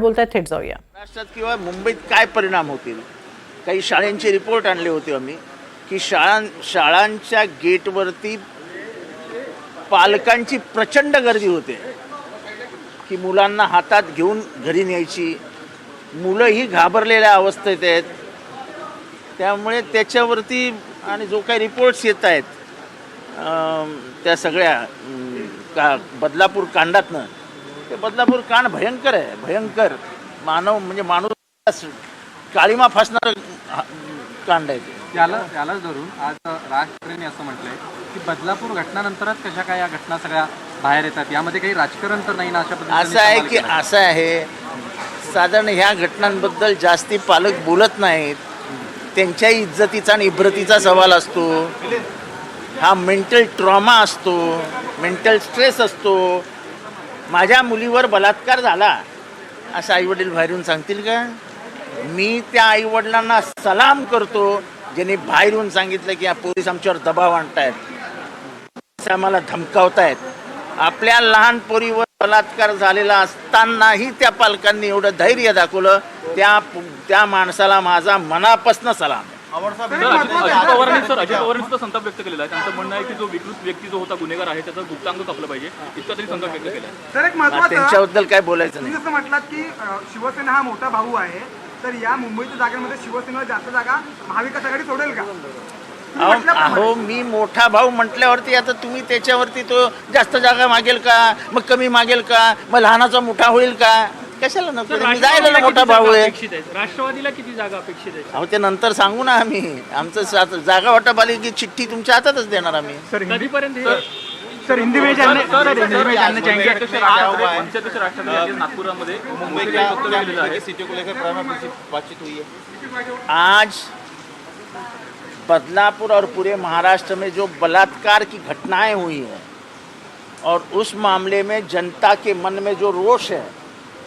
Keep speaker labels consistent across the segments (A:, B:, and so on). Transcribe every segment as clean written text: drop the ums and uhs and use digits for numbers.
A: बोलताय थेट जाऊया.
B: महाराष्ट्रात किंवा मुंबईत काय परिणाम होतील. काही शाळांचे रिपोर्ट आणले होते आम्ही की शाळांच्या गेटवरती पालकांची प्रचंड गर्दी होते की मुलांना हातात घेऊन घरी न्यायची. मुलंही घाबरलेल्या अवस्थेत आहेत. त्यामुळे त्याच्यावरती आणि जो काही रिपोर्ट्स येत आहेत त्या सगळ्या बदलापूर कांडातनं, ते बदलापूर कांड भयंकर आहे. भयंकर माणूस काळीमा फासणार कांड आहे ते.
C: यालाच धरून आज राज ठाकरेंनी असं म्हटलंय की बदलापूर घटनानंतरच कशा काय या घटना सगळ्या बाहेर येतात, यामध्ये काही राजकारण तर नाही ना, अशा पद्धतीने
B: असं आहे साधारण ह्या घटनांबद्दल जास्ती पालक बोलत नाहीत. त्यांच्या इज्जतीचा आणि इब्रतीचा सवाल असतो. हा मेंटल ट्रॉमा असतो, मेंटल स्ट्रेस असतो. माझ्या मुलीवर बलात्कार झाला असं आईवडील बाहेरून सांगतील का? मी त्या आईवडिलांना सलाम करतो ज्यांनी बाहेरून सांगितलं की पोलीस आमच्यावर दबाव आणतायत, आम्हाला धमकावतायत. आपल्या लहान पोरीवर बलात्कार झालेला असतानाही त्या पालकांनी एवढं धैर्य दाखवलं, त्या माणसाला माझा मनापासून सलाम.
D: अजित पवारांनी संताप व्यक्त केलेला आहे. त्यांचं म्हणणं आहे की जो विकृत व्यक्ती जो होता गुन्हेगार आहे त्याचं गुप्तांग कापलं पाहिजे, इतका तरी संताप व्यक्त केला.
B: त्यांच्याबद्दल काय बोलायचं नाही.
E: जसं म्हटलात की शिवसेना हा मोठा भाऊ आहे, तर या मुंबईच्या जागांमध्ये शिवसेनेला जास्त जागा महाविकास आघाडी सोडेल का?
B: अहो मी मोठा भाऊ म्हटल्यावरती आता तुम्ही त्याच्यावरती तो जास्त जागा मागेल का, मग कमी मागेल का, मग लहानाचा मोठा होईल का? कशाला नको, जायला ना मोठा भाऊ आहे.
D: राष्ट्रवादीला किती जागा अपेक्षित आहे?
B: अहो ते नंतर सांगू ना आम्ही. आमचं जागा वाटप आली की चिठ्ठी तुमच्या हातातच देणार आम्ही.
D: कधीपर्यंत
E: सर हिंदी में जानना
D: नागपुरामध्ये
B: आज बदलापुर और पूरे महाराष्ट्र में जो बलात्कार की घटनाएं हुई हैं और उस मामले में जनता के मन में जो रोष है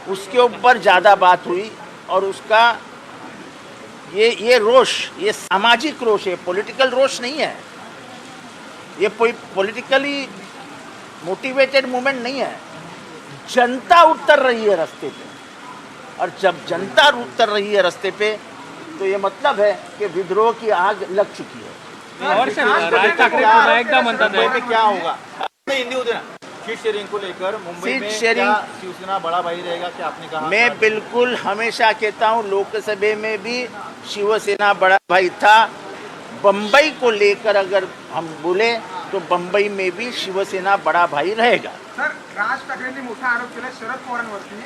B: उसके ऊपर ज़्यादा बात हुई. और उसका ये रोष, ये सामाजिक रोष है, पॉलिटिकल रोष नहीं है. ये कोई पॉलिटिकली मोटिवेटेड मूवमेंट नहीं है. जनता उतर रही है रास्ते पे, और जब जनता उतर रही है रास्ते पे तो ये मतलब है कि विद्रोह की आग लग चुकी है.
D: राज ठाकरे पुन्हा एकदा म्हणतात
F: क्या होगा हिंदी होते ना सीट शेयरिंग को लेकर मुंबई में
B: शेयरिंग
F: शिवसेना बड़ा भाई रहेगा, क्या आपने कहा?
B: मैं बिल्कुल हमेशा कहता हूँ, लोकसभा में भी शिवसेना बड़ा भाई था. बम्बई को लेकर अगर हम बोले तो बम्बई में भी शिवसेना बड़ा भाई रहेगा.
E: सर राज ठाकरेंनी मोठा आरोप केला शरद पवारांवरती.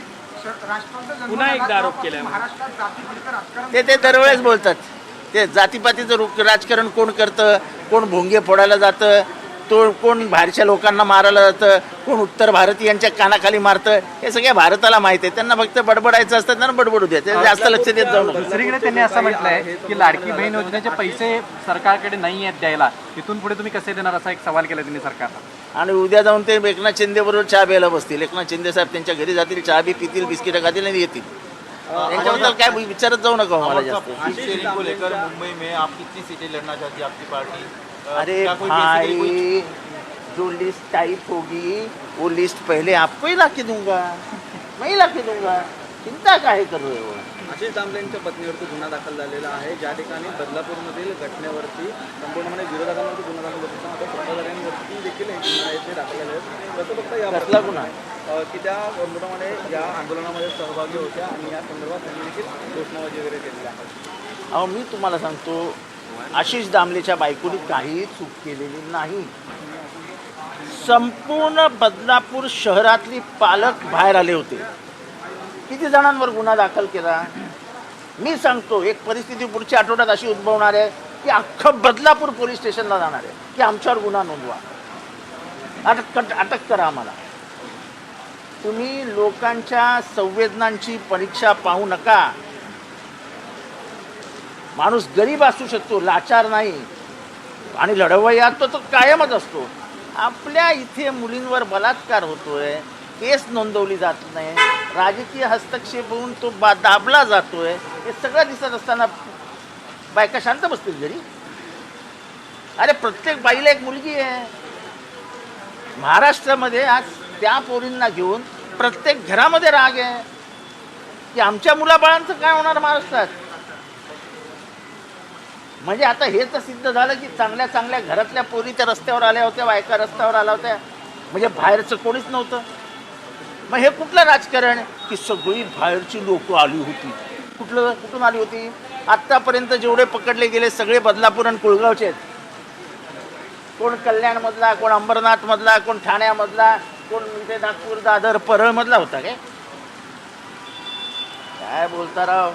D: पुन्हा एकदा आरोप केलाय.
E: महाराष्ट्रात जातीपातीचं राजकारण
B: ते दरवेळेस बोलतात. ते जातीपातीचं राजकारण कोण करतं, कोण भोंगे फोडायला जातं, तो कोण बाहेरच्या लोकांना मारायला जातं, कोण उत्तर भारतीयांच्या कानाखाली मारतं, हे सगळ्या भारताला माहिती आहे. त्यांना फक्त बडबडायचं असतं, त्यांना बडबडू द्या. ते जास्त लक्ष देत जाऊ नका.
C: दुसरीकडे त्यांनी असं म्हटलंय की लाडकी बहीण योजनेचे पैसे सरकारकडे नाही आहेत द्यायला, इथून पुढे तुम्ही कसे देणार, असा एक सवाल केला त्यांनी सरकारला.
B: आणि उद्या जाऊन ते एकनाथ शिंदे बरोबर चहा प्यायला बसतील. एकनाथ शिंदे साहेब त्यांच्या घरी जातील, चहा बी पितील, बिस्किटं खातील आणि येतील. त्यांच्याबद्दल काय विचारत जाऊ नका मला जास्त.
F: सीट शेयरिंग को लेकर मुंबई में आप कितनी सीटें लड़ना चाहती है आपकी पार्टी?
B: अरे भाई, जो लिस्ट टाइप होगी वो लिस्ट पहले आपको ही ला के दूंगा, मैं ही ला के दूंगा. चिंता काय कर रहे हो?
G: आशिष दामलेंच्या पत्नीवरती गुन्हा दाखल झालेला आहे, ज्या ठिकाणी बदलापूरमधील घटनेवरती संपूर्णपणे विरोधकांवरती गुन्हा दाखल होता. आता सत्ताधाऱ्यांवरती देखील हे गुन्हा आहेत ते दाखल झाले आहेत. कसं बघता या
B: कसला गुन्हा?
G: की त्या पूर्णपणे या आंदोलनामध्ये सहभागी होत्या आणि या संदर्भात त्यांनी देखील घोषणाबाजी वगैरे केलेली आहे.
B: अहो मी तुम्हाला सांगतो, आशिष दामलेच्या बायकोनी काहीही चूक केलेली नाही. संपूर्ण बदलापूर शहरातली पालक बाहेर आले होते. किती जणांवर गुन्हा दाखल केला? मी सांगतो, एक परिस्थिती पुढच्या आठवड्यात अशी उद्भवणार आहे की अख्खं बदलापूर पोलीस स्टेशनला जाणार आहे की आमच्यावर गुन्हा नोंदवा, अटक करा आम्हाला. तुम्ही लोकांच्या संवेदनांची परीक्षा पाहू नका. माणूस गरीब असू शकतो, लाचार नाही, आणि लढवय्या तो कायमच असतो. आपल्या इथे मुलींवर बलात्कार होतोय, केस नोंदवली जात नाही, राजकीय हस्तक्षेप होऊन तो दाबला जातोय, हे सगळं दिसत असताना बायका शांत बसतील घरी? अरे प्रत्येक बाईला एक मुलगी आहे. महाराष्ट्रामध्ये आज त्या पोरींना घेऊन प्रत्येक घरामध्ये राग आहे. की आमच्या मुलाबाळांचं काय होणार महाराष्ट्रात. म्हणजे आता हे तर सिद्ध झालं की चांगल्या चांगल्या घरातल्या पोरी त्या रस्त्यावर आल्या होत्या, बायका रस्त्यावर आल्या होत्या, म्हणजे बाहेरचं कोणीच नव्हतं. मग हे कुठलं राजकारण की सगळी बाहेरची लोक आली होती. कुठून आली होती? आत्तापर्यंत जेवढे पकडले गेले सगळे बदलापूर आणि कुळगावचे आहेत. कोण कल्याणमधला, कोण अंबरनाथमधला, कोण ठाण्यामधला, कोण इथे नागपूर, दादर, परळमधला होता. काय बोलता राव.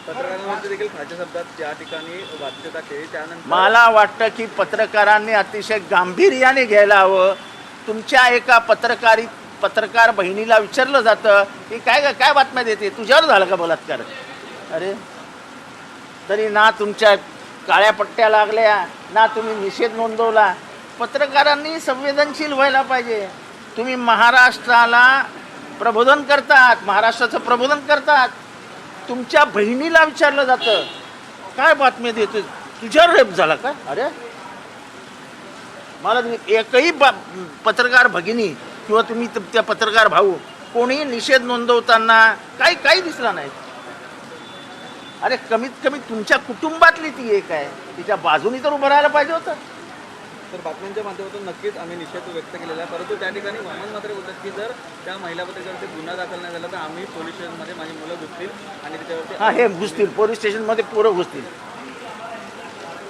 G: पत्रकारांवरती देखील खाद्य शब्दात त्या ठिकाणी वाच्यता केली. त्यानंतर
B: मला वाटतं की पत्रकारांनी अतिशय गांभीर्याने घ्यायला हवं. तुमच्या एका पत्रकार बहिणीला विचारलं जातं की काय बातम्या देते, तुझ्यावर झाला का बलात्कार. अरे तरी ना तुमच्या काळ्या पट्ट्या लागल्या, ना तुम्ही निषेध नोंदवला. पत्रकारांनी संवेदनशील व्हायला पाहिजे. तुम्ही महाराष्ट्राला प्रबोधन करतात, महाराष्ट्राचं प्रबोधन करतात. तुमच्या बहिणीला विचारलं जातं काय बातम्या देतो, तुझ्यावर रेप झाला का. अरे मला एकही पत्रकार भगिनी किंवा तुम्ही त्या पत्रकार भाऊ कोणी निषेध नोंदवताना काही दिसला नाही. अरे कमीत कमी तुमच्या कुटुंबातली ती एक आहे, तिच्या बाजूनी तर उभं राहायला पाहिजे होतं.
G: तर बातम्यांच्या माध्यमातून नक्कीच आम्ही निषेध व्यक्त केलेला आहे. परंतु त्या ठिकाणी वामन मात्र बोलतात की जर त्या महिला पत्रकारांचे गुन्हा दाखल नाही झाला तर आम्ही पोलीस स्टेशनमध्ये माझी मुलं घुसतील आणि त्याच्यावरती
B: हां हे घुसतील, पोलीस स्टेशनमध्ये पोरं घुसतील,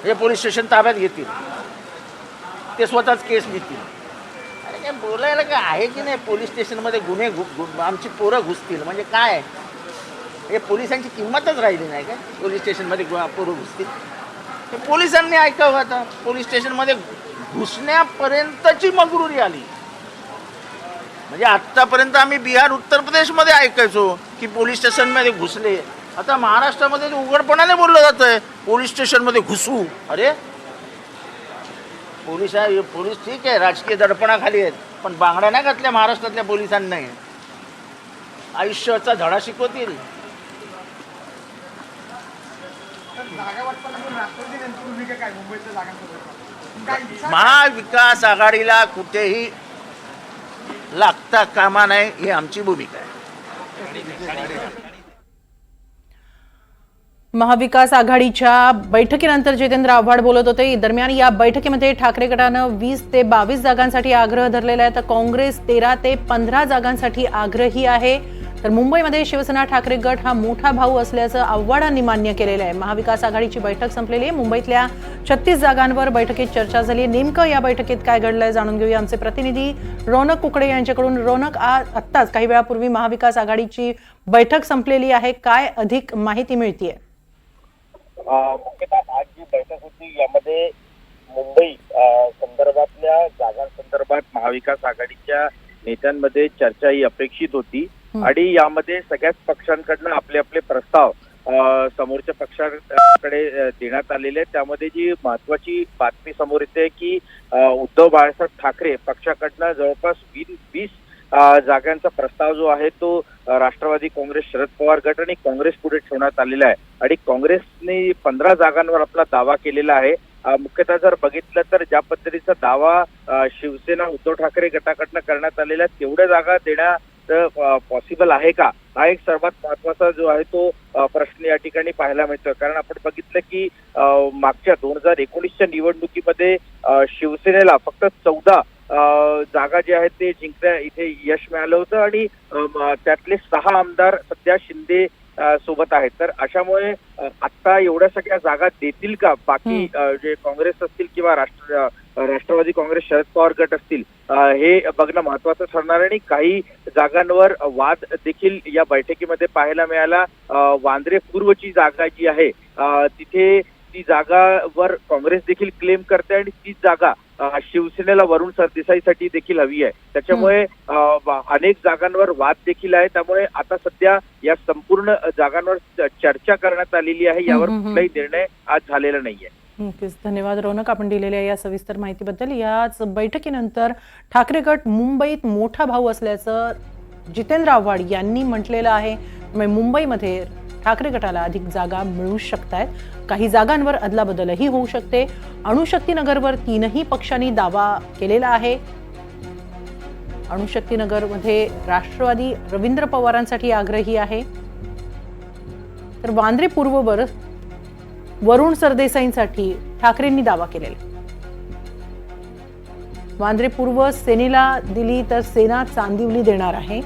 B: हे पोलीस स्टेशन ताब्यात घेतील, ते स्वतःच केस लिहितील. अरे काय बोलायला काय आहे की नाही. पोलीस स्टेशनमध्ये गुन्हे आमची पोरं घुसतील म्हणजे काय. हे पोलिसांची किंमतच राहिली नाही काय. पोलीस स्टेशनमध्ये पोरं घुसतील. हे पोलिसांनी ऐकावं. आता पोलीस स्टेशनमध्ये घुसण्यापर्यंतची मगरुरी आली. म्हणजे आत्तापर्यंत आम्ही बिहार, उत्तर प्रदेशमध्ये ऐकायचो की पोलीस स्टेशनमध्ये घुसले. आता महाराष्ट्रामध्ये उघडपणाने बोललं जातं आहे पोलीस स्टेशनमध्ये घुसू. अरे पोलीस ठीक आहे, राजकीय दडपणाखाली आहेत, पण बांगड्या नाही घातल्या महाराष्ट्रातल्या पोलिसांनी. आयुष्याचा धडा शिकवतील.
E: जागा वाटपाला राष्ट्रवादी यांची भूमिका काय मुंबईच्या जागांसंदर्भात काय इच्छा
B: महाविकास आघाडीला कुठेही लागता कामा नये ही आमची भूमिका आहे.
A: महाविकास आघाडीच्या बैठकीनंतर जितेंद्र आव्हाड बोलत होते. दरम्यान या बैठकीमध्ये ठाकरे गटानं 20 ते 22 जागांसाठी आग्रह धरलेला आहे, तर काँग्रेस 13 ते 15 जागांसाठी आग्रही आहे. तर मुंबईमध्ये शिवसेना ठाकरे गट हा मोठा भाऊ असल्याचं आव्हाडांनी मान्य केलेलं आहे. महाविकास आघाडीची बैठक संपलेली आहे. मुंबईतल्या 36 जागांवर बैठकीत चर्चा झाली. नेमकं या बैठकीत काय घडलंय जाणून घेऊया आमचे प्रतिनिधी रौनक कुकडे यांच्याकडून. रौनक, आत्ताच काही वेळापूर्वी महाविकास आघाडीची बैठक संपलेली आहे, काय अधिक माहिती मिळतीये?
H: मुख्यतः आज जी बैठक होती यामध्ये मुंबई संदर्भातल्या जागांसंदर्भात महाविकास आघाडीच्या नेत्यांमध्ये चर्चा ही अपेक्षित होती आणि यामध्ये सगळ्याच पक्षांकडनं आपले आपले प्रस्ताव समोरच्या पक्षाकडे देण्यात आलेले आहेत. त्यामध्ये जी महत्वाची बातमी समोर येते की उद्धव बाळासाहेब ठाकरे पक्षाकडनं जवळपास 20 जागांचा प्रस्ताव जो आहे तो राष्ट्रवादी काँग्रेस, शरद पवार गट आणि काँग्रेस पुढे ठेवण्यात आलेला आहे आणि काँग्रेसने 15 जागांवर आपला दावा केलेला आहे. मुख्यतः जर बघितलं तर ज्या पद्धतीचा दावा शिवसेना उद्धव ठाकरे गटाकडनं करण्यात आलेला आहे तेवढ्या जागा देण्यात पॉसिबल आहे का, हा एक सर्वात महत्वाचा जो आहे तो प्रश्न या ठिकाणी पाहायला मिळतो. कारण आपण बघितलं की मागच्या 2019च्या निवडणुकीमध्ये शिवसेनेला फक्त 14 जागा जे आहेत ते जिंकण्या इथे यश मिळालं होतं आणि त्यातले 6 आमदार सध्या शिंदे सोबत आहेत. तर अशामुळे आता एवढ्या सगळ्या जागा देतील का बाकी जे काँग्रेस असतील किंवा राष्ट्रवादी काँग्रेस, शरद पवार गट असतील, हे बघणं महत्वाचं ठरणार आहे. आणि काही जागांवर वाद देखील या बैठकीमध्ये पाहायला मिळाला. वांद्रे पूर्वची जागा जी आहे तिथे ती जागावर काँग्रेस देखील क्लेम करते आणि तीच जागा शिवसेनेला वरुण सरदेसाईसाठी देखील हवी आहे. त्याच्यामुळे अनेक जागांवर वाद देखील आहे. त्यामुळे आता सध्या या संपूर्ण जागांवर चर्चा करण्यात आलेली आहे. यावर कुठलाही निर्णय आज झालेला नाहीये.
A: नक्कीच, धन्यवाद रौनक आपण दिलेल्या या सविस्तर माहितीबद्दल. याच बैठकीनंतर ठाकरे गट मुंबईत मोठा भाऊ असल्याचं जितेंद्र आव्हाड यांनी म्हटलेलं आहे. मुंबईमध्ये ठाकरे गटाला अधिक जागा मिळू शकतात. काही जागांवर अदलाबदलही होऊ शकते. अणुशक्ती नगरवर 3ही पक्षांनी दावा केलेला आहे. अणुशक्तीनगरमध्ये राष्ट्रवादी रवींद्र पवारांसाठी आग्रही आहे. तर वांद्रे पूर्ववर वरुण सरदेसाईंसाठी ठाकरेंनी दावा केलेला. वांद्रे पूर्व सेनेला दिली तर सेना चांदिवली देणार आहे.